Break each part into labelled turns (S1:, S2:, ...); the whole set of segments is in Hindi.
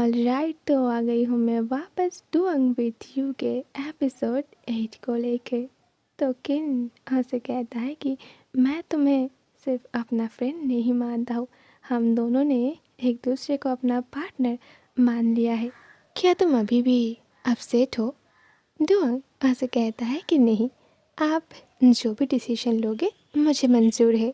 S1: ऑलराइट, तो आ गई हूँ मैं वापस डूइंग विथ यू के एपिसोड 8 को लेकर। तो किन से कहता है कि मैं तुम्हें सिर्फ अपना फ्रेंड नहीं मानता हूँ, हम दोनों ने एक दूसरे को अपना पार्टनर मान लिया है। क्या तुम अभी भी अपसेट हो? डूइंग से कहता है कि नहीं, आप जो भी डिसीजन लोगे मुझे मंजूर है।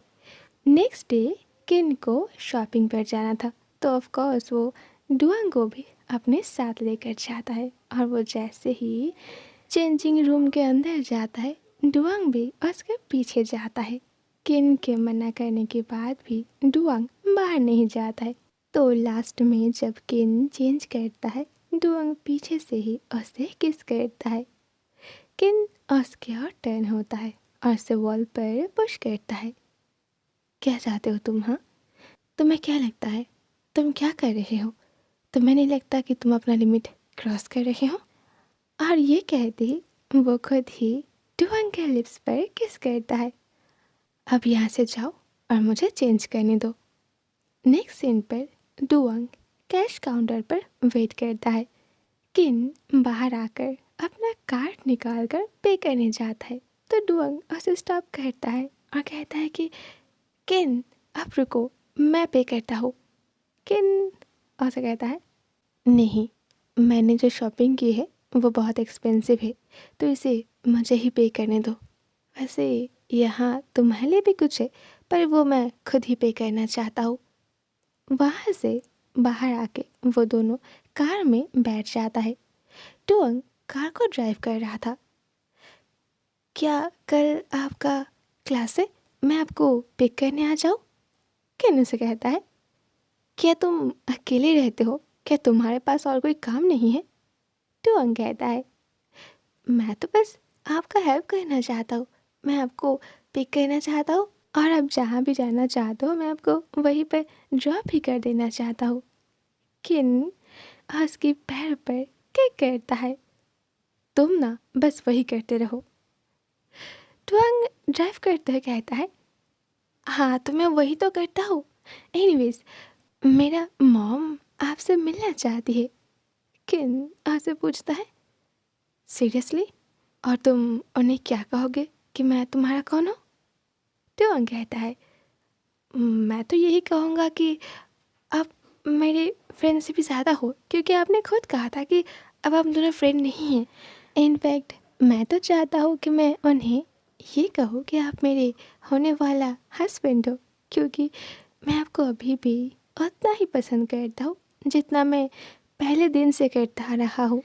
S1: नेक्स्ट डे किन को शॉपिंग पर जाना था, तो ऑफ कोर्स वो डुआंग को भी अपने साथ लेकर जाता है। और वो जैसे ही चेंजिंग रूम के अंदर जाता है, डुआंग भी उसके पीछे जाता है। किन के मना करने के बाद भी डुआंग बाहर नहीं जाता है। तो लास्ट में जब किन चेंज करता है, डुआंग पीछे से ही उसे किस करता है। किन उसके और टर्न होता है और उसे वॉल पर पुश करता है। क्या चाहते हो तुम? हाँ, तुम्हें क्या लगता है तुम क्या कर रहे हो? तुम्हें नहीं लगता कि तुम अपना लिमिट क्रॉस कर रहे हो? और ये कहते ही वो खुद ही डुआंग के लिप्स पर किस करता है। अब यहाँ से जाओ और मुझे चेंज करने दो। नेक्स्ट सीन पर डुआंग कैश काउंटर पर वेट करता है। किन बाहर आकर अपना कार्ड निकाल कर पे करने जाता है, तो डुआंग उसे स्टॉप करता है और कहता है कि किन अब रुको, मैं पे करता हूँ। किन ऐसा कहता है, नहीं, मैंने जो शॉपिंग की है वो बहुत एक्सपेंसिव है, तो इसे मुझे ही पे करने दो। वैसे यहाँ तुम्हारे लिए भी कुछ है, पर वो मैं खुद ही पे करना चाहता हूँ। वहाँ से बाहर आके वो दोनों कार में बैठ जाता है। डुअंग कार को ड्राइव कर रहा था। क्या कल आपका क्लास है? मैं आपको पिक करने आ जाऊँ? किन से कहता है, क्या तुम अकेले रहते हो? क्या तुम्हारे पास और कोई काम नहीं है? डुअंग कहता है, मैं तो बस आपका हेल्प करना चाहता हूँ। मैं आपको पिक करना चाहता हूँ और आप जहाँ भी जाना चाहते हो मैं आपको वहीं पर ड्रॉप भी कर देना चाहता हूँ। किन उसके पैर पर किक करता है, तुम ना बस वही करते रहो। ट्वांग ड्राइव करते हुए कहता है, हाँ तो मैं वही तो करता हूँ। एनीवेज, मेरा मॉम आपसे मिलना चाहती है। किन आपसे पूछता है, सीरियसली? और तुम उन्हें क्या कहोगे कि मैं तुम्हारा कौन हूँ? ट्वांग कहता है, मैं तो यही कहूँगा कि आप मेरे फ्रेंड से भी ज़्यादा हो, क्योंकि आपने खुद कहा था कि अब आप दोनों फ्रेंड नहीं हैं। इनफैक्ट मैं तो चाहता हूँ कि मैं उन्हें ये कहूँ कि आप मेरे होने वाला हस्बैंड हो, क्योंकि मैं आपको अभी भी उतना ही पसंद करता हूँ जितना मैं पहले दिन से करता रहा हूँ।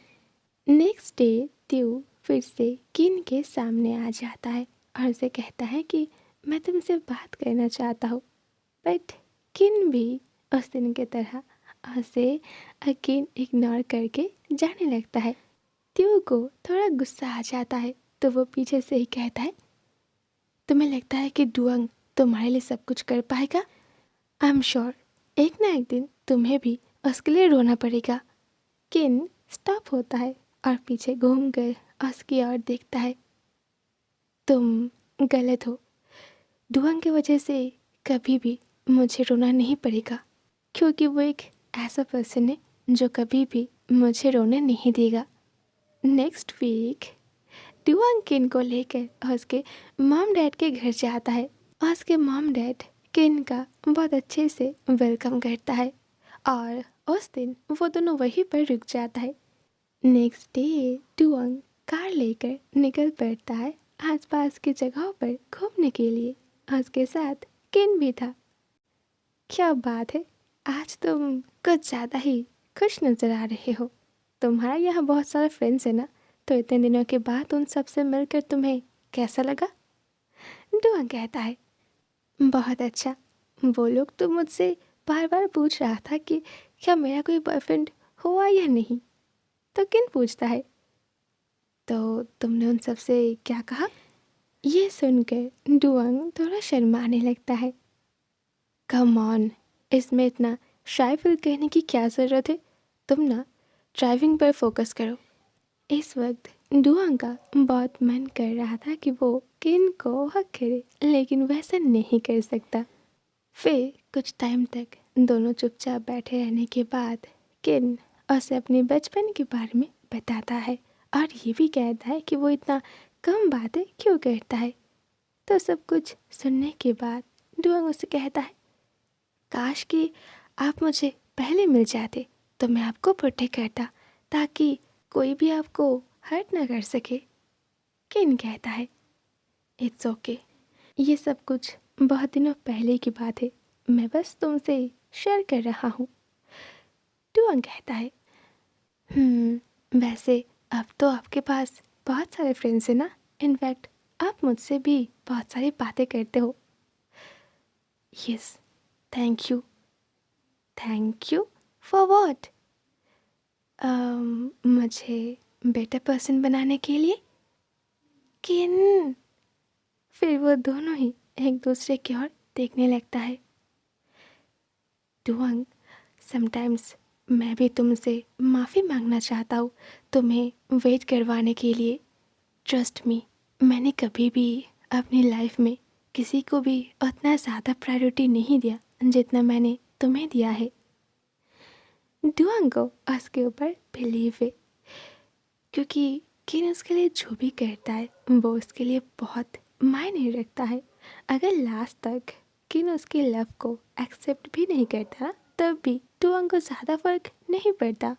S1: नेक्स्ट डे त्यू फिर से किन के सामने आ जाता है और उसे कहता है कि मैं तुमसे बात करना चाहता हूँ। बट किन भी उस दिन की तरह उसे अगेन इग्नोर करके जाने लगता है। त्यू को थोड़ा गुस्सा आ जाता है, तो वो पीछे से ही कहता है, तुम्हें लगता है कि डुअंग तुम्हारे लिए सब कुछ कर पाएगा? आई एम श्योर एक ना एक दिन तुम्हें भी उसके लिए रोना पड़ेगा। किन स्टॉप होता है और पीछे घूम कर उसकी ओर देखता है। तुम गलत हो। डुअंग की वजह से कभी भी मुझे रोना नहीं पड़ेगा, क्योंकि वो एक ऐसा पर्सन है जो कभी भी मुझे रोने नहीं देगा। नेक्स्ट वीक डुअंग किन को लेकर उसके मॉम डैड के घर जाता है और उसके मॉम डैड किन का बहुत अच्छे से वेलकम करता है और उस दिन वो दोनों वहीं पर रुक जाता है। नेक्स्ट डे डुअंग कार लेकर निकल पड़ता है आसपास की जगहों पर घूमने के लिए। उसके साथ किन भी था। क्या बात है, आज तुम कुछ ज़्यादा ही खुश नज़र आ रहे हो। तुम्हारा यहाँ बहुत सारे फ्रेंड्स हैं ना, तो इतने दिनों के बाद उन सब से मिलकर तुम्हें कैसा लगा? डुअंग कहता है, बहुत अच्छा। वो लोग तो मुझसे बार बार पूछ रहा था कि क्या मेरा कोई बॉयफ्रेंड हुआ या नहीं। तो किन पूछता है, तो तुमने उन सब से क्या कहा? ये सुनकर डुअंग थोड़ा शर्माने लगता है। कम ऑन, इसमें इतना शाय फील करने की क्या ज़रूरत है? तुम ना ड्राइविंग पर फोकस करो। इस वक्त डुअंग का बहुत मन कर रहा था कि वो किन को हक करे, लेकिन वैसा नहीं कर सकता। फिर कुछ टाइम तक दोनों चुपचाप बैठे रहने के बाद किन उसे अपने बचपन के बारे में बताता है और ये भी कहता है कि वो इतना कम बातें क्यों करता है। तो सब कुछ सुनने के बाद डुअंग उसे कहता है, काश कि आप मुझे पहले मिल जाते तो मैं आपको प्रोटेक्ट करता ताकि कोई भी आपको हर्ट ना कर सके। किन कहता है, इट्स ओके, ये सब कुछ बहुत दिनों पहले की बात है, मैं बस तुमसे शेयर कर रहा हूँ। डुअंग कहता है, वैसे अब तो आपके पास बहुत सारे फ्रेंड्स हैं ना, इनफैक्ट आप मुझसे भी बहुत सारी बातें करते हो। Yes, thank you. Thank you for what? मुझे बेटर पर्सन बनाने के लिए। किन फिर वो दोनों ही एक दूसरे की ओर देखने लगता है। डुअंग, समटाइम्स मैं भी तुमसे माफ़ी मांगना चाहता हूँ तुम्हें वेट करवाने के लिए। ट्रस्ट मी, मैंने कभी भी अपनी लाइफ में किसी को भी उतना ज़्यादा प्रायोरिटी नहीं दिया जितना मैंने तुम्हें दिया है। डुअंग को उसके ऊपर बिलीव है क्योंकि किन उसके लिए जो भी करता है वो उसके लिए बहुत मायने रखता है। अगर लास्ट तक किन उसके लव को एक्सेप्ट भी नहीं करता तब भी डुअंग को ज़्यादा फर्क नहीं पड़ता।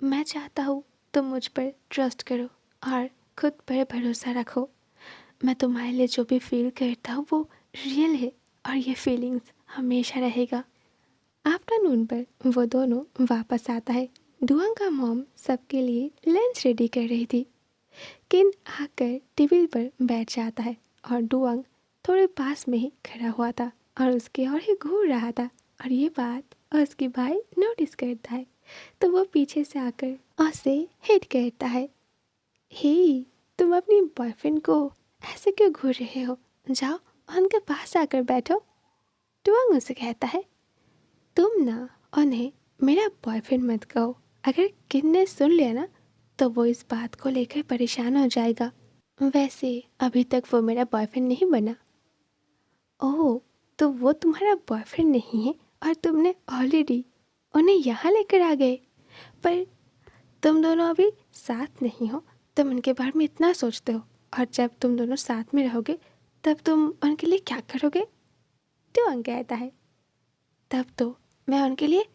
S1: मैं चाहता हूँ तुम मुझ पर ट्रस्ट करो और खुद पर भरोसा रखो। मैं तुम्हारे लिए जो भी फील करता हूँ वो रियल है और ये फीलिंग्स हमेशा रहेगा। आफ्टरनून पर वो दोनों वापस आता है। डुअंग का मॉम सबके लिए लंच रेडी कर रही थी। किन आकर टेबल पर बैठ जाता है और डुअंग थोड़े पास में ही खड़ा हुआ था और उसके और ही घूर रहा था और ये बात उसके भाई नोटिस करता है तो वो पीछे से आकर उसे हिट करता है। हे, तुम अपनी बॉयफ्रेंड को ऐसे क्यों घूर रहे हो? जाओ उनके पास आकर बैठो। डुअंग उसे कहता है, तुम ना उन्हें मेरा बॉयफ्रेंड मत कहो। अगर किन ने सुन लिया ना तो वो इस बात को लेकर परेशान हो जाएगा। वैसे अभी तक वो मेरा बॉयफ्रेंड नहीं बना। ओह, तो वो तुम्हारा बॉयफ्रेंड नहीं है और तुमने ऑलरेडी उन्हें यहाँ लेकर आ गए। पर तुम दोनों अभी साथ नहीं हो, तुम उनके बारे में इतना सोचते हो और जब तुम दोनों साथ में रहोगे तब तुम उनके लिए क्या करोगे? डुअंग कहता है, तब तो मैं उनके लिए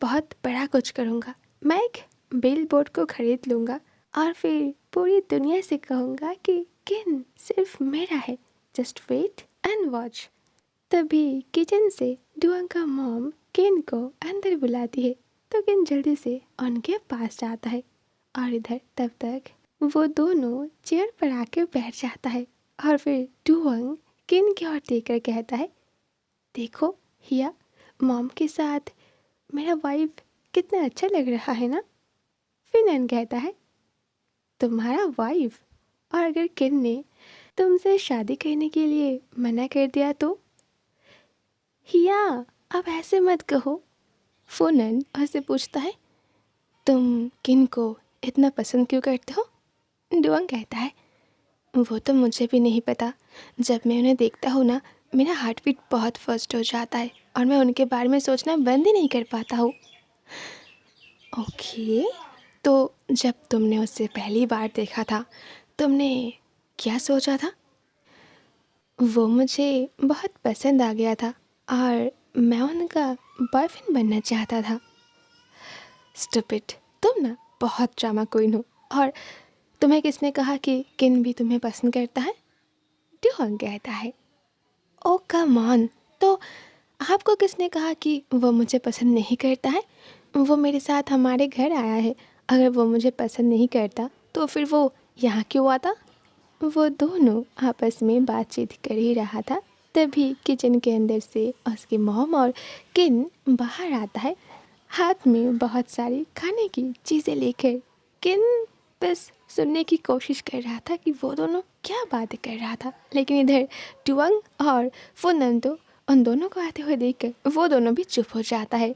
S1: बहुत बड़ा कुछ करूँगा। मैं एक बिल बोर्ड को खरीद लूँगा और फिर पूरी दुनिया से कहूँगा कि किन सिर्फ मेरा है, जस्ट वेट एंड वॉच। तभी किचन से डुअंग का मॉम किन को अंदर बुलाती है तो किन जल्दी से उनके पास जाता है और इधर तब तक वो दोनों चेयर पर आकर बैठ जाता है और फिर डुअंग किन की ओर देखकर कहता है, देखो हिया, मॉम के साथ मेरा वाइफ कितना अच्छा लग रहा है ना? फिनन कहता है, तुम्हारा वाइफ? और अगर किन ने तुमसे शादी करने के लिए मना कर दिया तो? हिया, अब ऐसे मत कहो। फुनन उससे पूछता है, तुम किन को इतना पसंद क्यों करते हो? डुअंग कहता है, वो तो मुझे भी नहीं पता। जब मैं उन्हें देखता हूँ ना, मेरा हार्ट बीट बहुत फास्ट हो जाता है और मैं उनके बारे में सोचना बंद ही नहीं कर पाता हूँ। ओके, तो जब तुमने उससे पहली बार देखा था तुमने क्या सोचा था? वो मुझे बहुत पसंद आ गया था और मैं उनका बॉयफ्रेंड बनना चाहता था। स्टूपिड, तुम ना बहुत ड्रामा क्वीन हो। और तुम्हें किसने कहा कि किन भी तुम्हें पसंद करता है? डुअंग कहता है, ओ कम ऑन, तो आपको किसने कहा कि वो मुझे पसंद नहीं करता है? वो मेरे साथ हमारे घर आया है। अगर वो मुझे पसंद नहीं करता तो फिर वो यहाँ क्यों आता? वो दोनों आपस में बातचीत कर ही रहा था तभी किचन के अंदर से उसकी मॉम और किन बाहर आता है, हाथ में बहुत सारी खाने की चीज़ें लेकर। किन बस सुनने की कोशिश कर रहा था कि वो दोनों क्या बातें कर रहा था, लेकिन इधर डुअंग और फुनन तो उन दोनों को आते हुए देखकर वो दोनों भी चुप हो जाता है।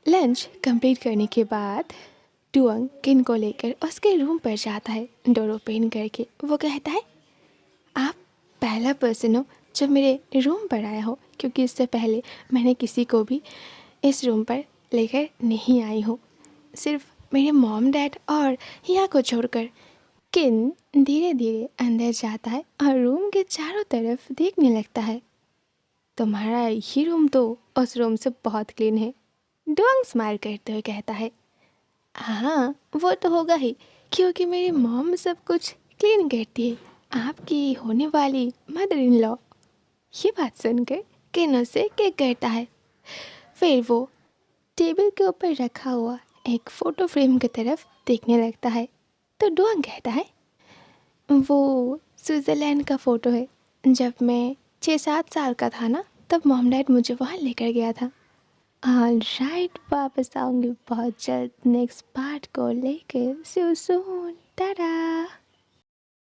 S1: लंच कंप्लीट करने के बाद डुअंग किन को लेकर उसके रूम पर जाता है। डोर ओपन करके वो कहता है, आप पहला पर्सन हो जो मेरे रूम पर आया हो, क्योंकि इससे पहले मैंने किसी को भी इस रूम पर लेकर नहीं आई हूँ, सिर्फ मेरे मॉम डैड और हिया को छोड़कर। किन धीरे धीरे अंदर जाता है और रूम के चारों तरफ देखने लगता है। तुम्हारा ये रूम तो उस रूम से बहुत क्लीन है, डुअंग स्माइल करते हुए कहता है। हाँ वो तो होगा ही, क्योंकि मेरी मॉम सब कुछ क्लीन करती है, आपकी होने वाली मदर इन लॉ। ये बात सुनकर किन उसे केक करता है। फिर वो टेबल के ऊपर रखा हुआ एक फ़ोटो फ्रेम की तरफ देखने लगता है तो डुअंग कहता है, वो स्विट्ज़रलैंड का फ़ोटो है। जब मैं 6-7 साल का था ना, तब मॉम डैड मुझे वहाँ लेकर गया था। ऑलराइट, वापस आऊँगी बहुत जल्द नेक्स्ट पार्ट को लेकर। सी यू सून, टाटा।